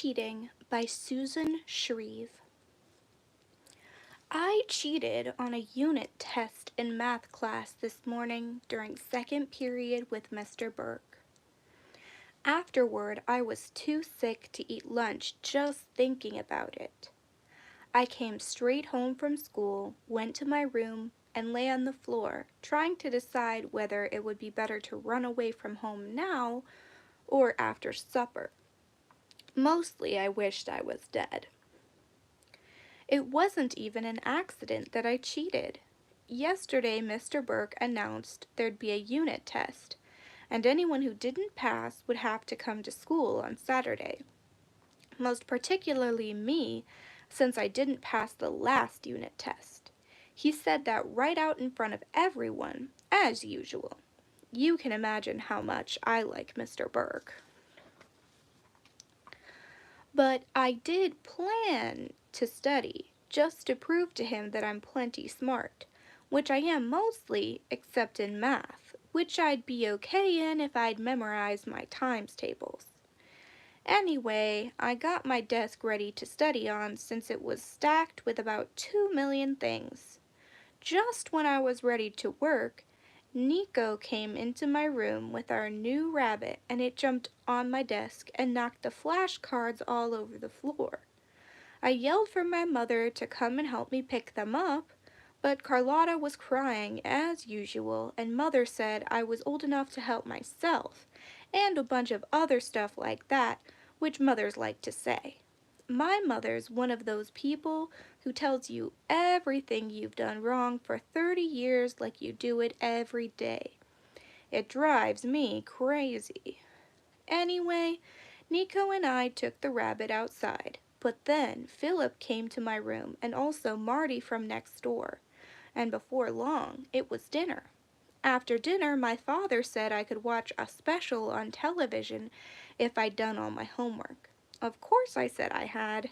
Cheating by Susan Shreve. I cheated on a unit test in math class this morning during second period with Mr. Burke. Afterward, I was too sick to eat lunch just thinking about it. I came straight home from school, went to my room, and lay on the floor, trying to decide whether it would be better to run away from home now or after supper. Mostly I wished I was dead. It wasn't even an accident that I cheated. Yesterday, Mr. Burke announced there'd be a unit test, and anyone who didn't pass would have to come to school on Saturday. Most particularly me, since I didn't pass the last unit test. He said that right out in front of everyone, as usual. You can imagine how much I like Mr. Burke. But I did plan to study, just to prove to him that I'm plenty smart, which I am mostly, except in math, which I'd be okay in if I'd memorized my times tables. Anyway, I got my desk ready to study on since it was stacked with about 2 million things. Just when I was ready to work, Nico came into my room with our new rabbit, and it jumped on my desk and knocked the flashcards all over the floor. I yelled for my mother to come and help me pick them up, but Carlotta was crying as usual, and Mother said I was old enough to help myself, and a bunch of other stuff like that, which mothers like to say. My mother's one of those people who tells you everything you've done wrong for 30 years like you do it every day. It drives me crazy. Anyway, Nico and I took the rabbit outside, but then Philip came to my room and also Marty from next door, and before long it was dinner. After dinner, my father said I could watch a special on television if I'd done all my homework. Of course I said I had.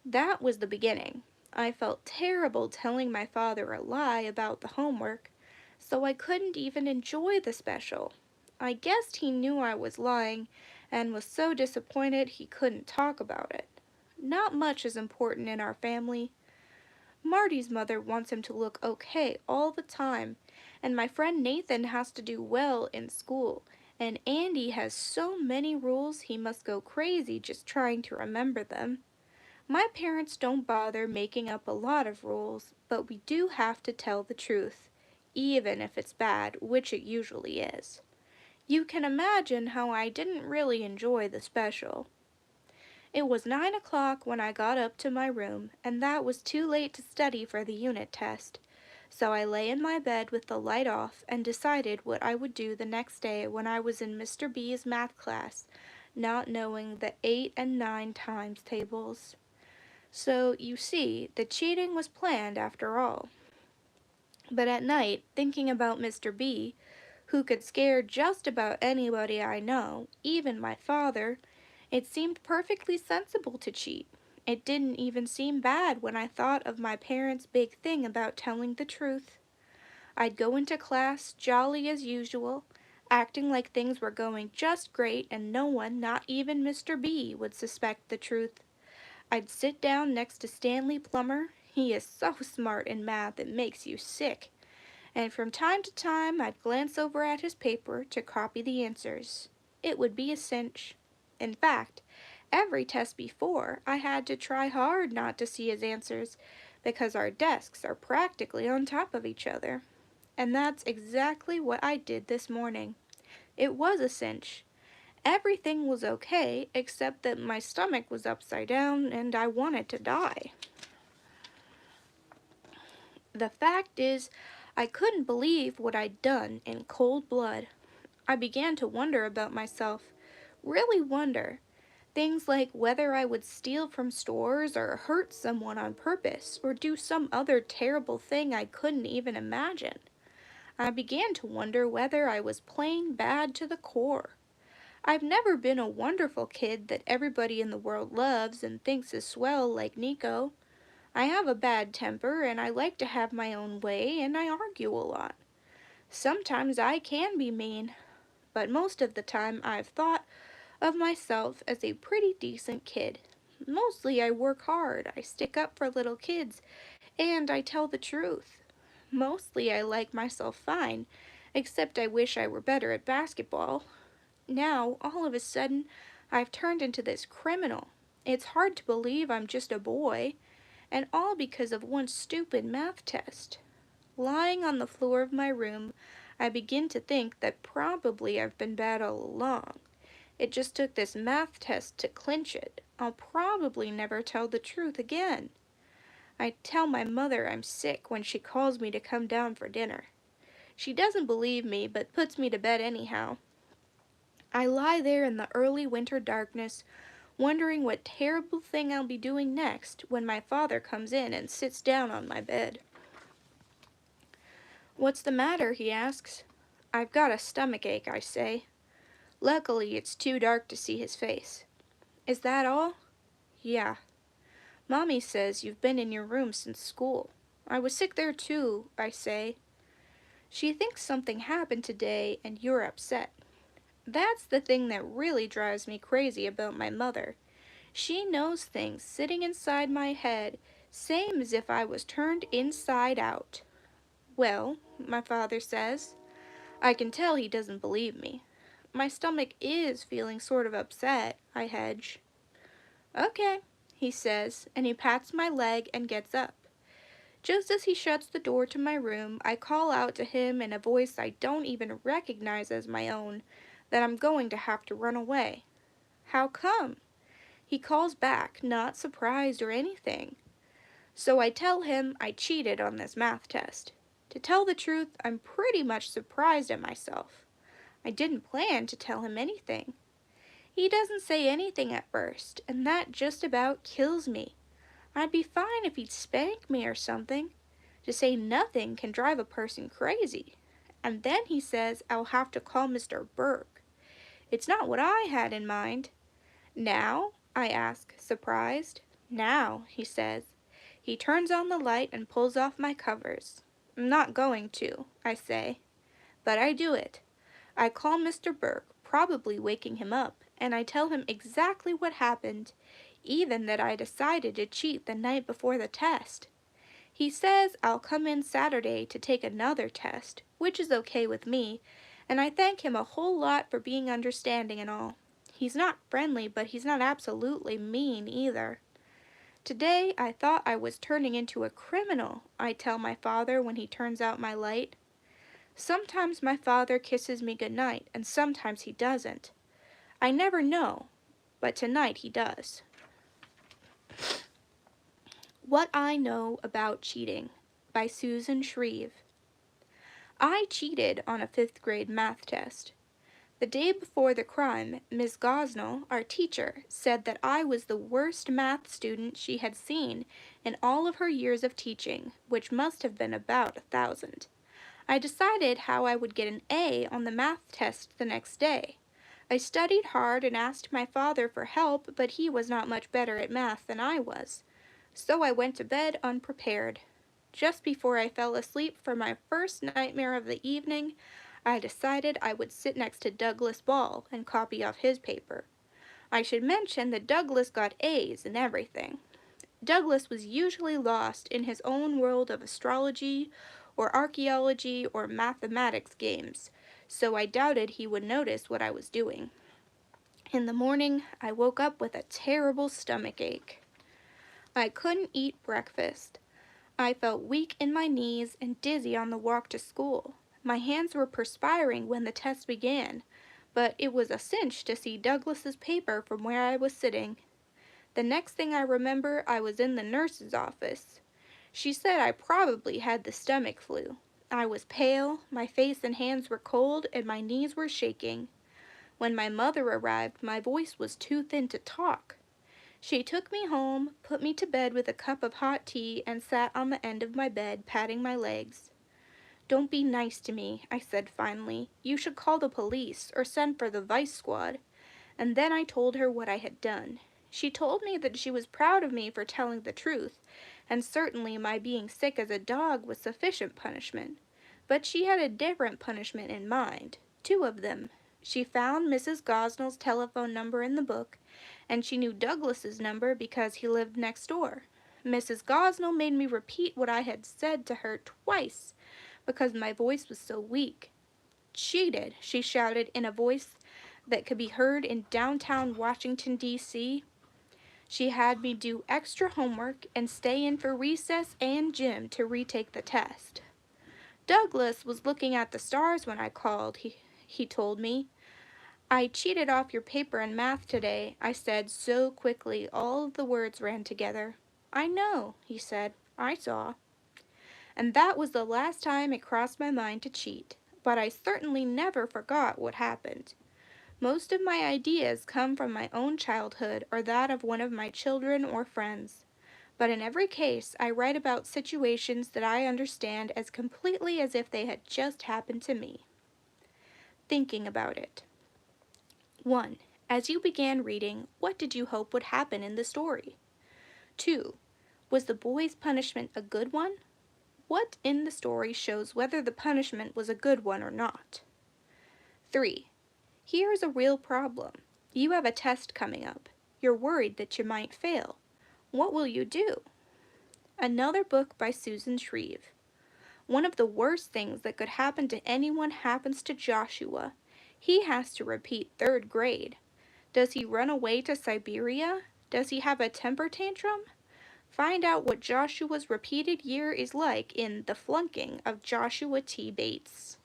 That was the beginning. I felt terrible telling my father a lie about the homework, so I couldn't even enjoy the special. I guessed he knew I was lying and was so disappointed he couldn't talk about it. Not much is important in our family. Marty's mother wants him to look okay all the time, and my friend Nathan has to do well in school, and Andy has so many rules he must go crazy just trying to remember them. My parents don't bother making up a lot of rules, but we do have to tell the truth, even if it's bad, which it usually is. You can imagine how I didn't really enjoy the special. It was 9 o'clock when I got up to my room, and that was too late to study for the unit test. So I lay in my bed with the light off and decided what I would do the next day when I was in Mr. B's math class, not knowing the 8 and 9 times tables. So, you see, the cheating was planned after all. But at night, thinking about Mr. B, who could scare just about anybody I know, even my father, it seemed perfectly sensible to cheat. It didn't even seem bad when I thought of my parents' big thing about telling the truth. I'd go into class jolly as usual, acting like things were going just great and no one, not even Mr. B, would suspect the truth. I'd sit down next to Stanley Plummer. He is so smart in math it makes you sick. And from time to time I'd glance over at his paper to copy the answers. It would be a cinch. In fact, every test before I had to try hard not to see his answers because our desks are practically on top of each other. And that's exactly what I did this morning. It was a cinch. Everything was okay except that my stomach was upside down and I wanted to die. The fact is, I couldn't believe what I'd done in cold blood. I began to wonder about myself. Really wonder. Things like whether I would steal from stores or hurt someone on purpose or do some other terrible thing I couldn't even imagine. I began to wonder whether I was plain bad to the core. I've never been a wonderful kid that everybody in the world loves and thinks is swell like Nico. I have a bad temper and I like to have my own way and I argue a lot. Sometimes I can be mean, but most of the time I've thought of myself as a pretty decent kid. Mostly I work hard, I stick up for little kids, and I tell the truth. Mostly I like myself fine, except I wish I were better at basketball. Now, all of a sudden, I've turned into this criminal. It's hard to believe I'm just a boy, and all because of one stupid math test. Lying on the floor of my room, I begin to think that probably I've been bad all along. It just took this math test to clinch it. I'll probably never tell the truth again. I tell my mother I'm sick when she calls me to come down for dinner. She doesn't believe me, but puts me to bed anyhow. I lie there in the early winter darkness, wondering what terrible thing I'll be doing next when my father comes in and sits down on my bed. "What's the matter?" he asks. "I've got a stomach ache," I say. Luckily, it's too dark to see his face. "Is that all?" "Yeah." "Mommy says you've been in your room since school." "I was sick there too," I say. "She thinks something happened today and you're upset." That's the thing that really drives me crazy about my mother. She knows things sitting inside my head, same as if I was turned inside out. "Well," my father says. I can tell he doesn't believe me. "My stomach is feeling sort of upset," I hedge. "Okay," he says, and he pats my leg and gets up. Just as he shuts the door to my room, I call out to him in a voice I don't even recognize as my own that I'm going to have to run away. "How come?" He calls back, not surprised or anything. So I tell him I cheated on this math test. To tell the truth, I'm pretty much surprised at myself. I didn't plan to tell him anything. He doesn't say anything at first, and that just about kills me. I'd be fine if he'd spank me or something. To say nothing can drive a person crazy. And then he says I'll have to call Mr. Burke. It's not what I had in mind. "Now?" I ask, surprised. "Now," he says. He turns on the light and pulls off my covers. "I'm not going to," I say. But I do it. I call Mr. Burke, probably waking him up, and I tell him exactly what happened, even that I decided to cheat the night before the test. He says I'll come in Saturday to take another test, which is okay with me, and I thank him a whole lot for being understanding and all. He's not friendly, but he's not absolutely mean either. Today I thought I was turning into a criminal, I tell my father when he turns out my light. Sometimes my father kisses me good night, and sometimes he doesn't. I never know, but tonight he does. What I Know About Cheating by Susan Shreve. I cheated on a 5th grade math test. The day before the crime, Miss Gosnell, our teacher, said that I was the worst math student she had seen in all of her years of teaching, which must have been about 1,000. I decided how I would get an A on the math test the next day. I studied hard and asked my father for help, but he was not much better at math than I was. So I went to bed unprepared. Just before I fell asleep for my first nightmare of the evening, I decided I would sit next to Douglas Ball and copy off his paper. I should mention that Douglas got A's in everything. Douglas was usually lost in his own world of astrology or archaeology or mathematics games, so I doubted he would notice what I was doing. In the morning, I woke up with a terrible stomach ache. I couldn't eat breakfast. I felt weak in my knees and dizzy on the walk to school. My hands were perspiring when the test began, but it was a cinch to see Douglas's paper from where I was sitting. The next thing I remember, I was in the nurse's office. She said I probably had the stomach flu. I was pale, my face and hands were cold, and my knees were shaking. When my mother arrived, my voice was too thin to talk. She took me home, put me to bed with a cup of hot tea, and sat on the end of my bed, patting my legs. "Don't be nice to me," I said finally. "You should call the police, or send for the vice squad." And then I told her what I had done. She told me that she was proud of me for telling the truth, and certainly my being sick as a dog was sufficient punishment. But she had a different punishment in mind, 2 of them. She found Mrs. Gosnell's telephone number in the book, and she knew Douglas's number because he lived next door. Mrs. Gosnell made me repeat what I had said to her twice because my voice was so weak. "Cheated!" she shouted in a voice that could be heard in downtown Washington, D.C. She had me do extra homework and stay in for recess and gym to retake the test. "Douglas was looking at the stars when I called," he told me. "I cheated off your paper in math today," I said so quickly all of the words ran together. "I know," he said. "I saw." And that was the last time it crossed my mind to cheat, but I certainly never forgot what happened. Most of my ideas come from my own childhood or that of one of my children or friends. But in every case, I write about situations that I understand as completely as if they had just happened to me. Thinking about it. 1. As you began reading, what did you hope would happen in the story? 2. Was the boy's punishment a good one? What in the story shows whether the punishment was a good one or not? 3. Here is a real problem. You have a test coming up. You're worried that you might fail. What will you do? Another book by Susan Shreve. One of the worst things that could happen to anyone happens to Joshua. He has to repeat 3rd grade. Does he run away to Siberia? Does he have a temper tantrum? Find out what Joshua's repeated year is like in The Flunking of Joshua T. Bates.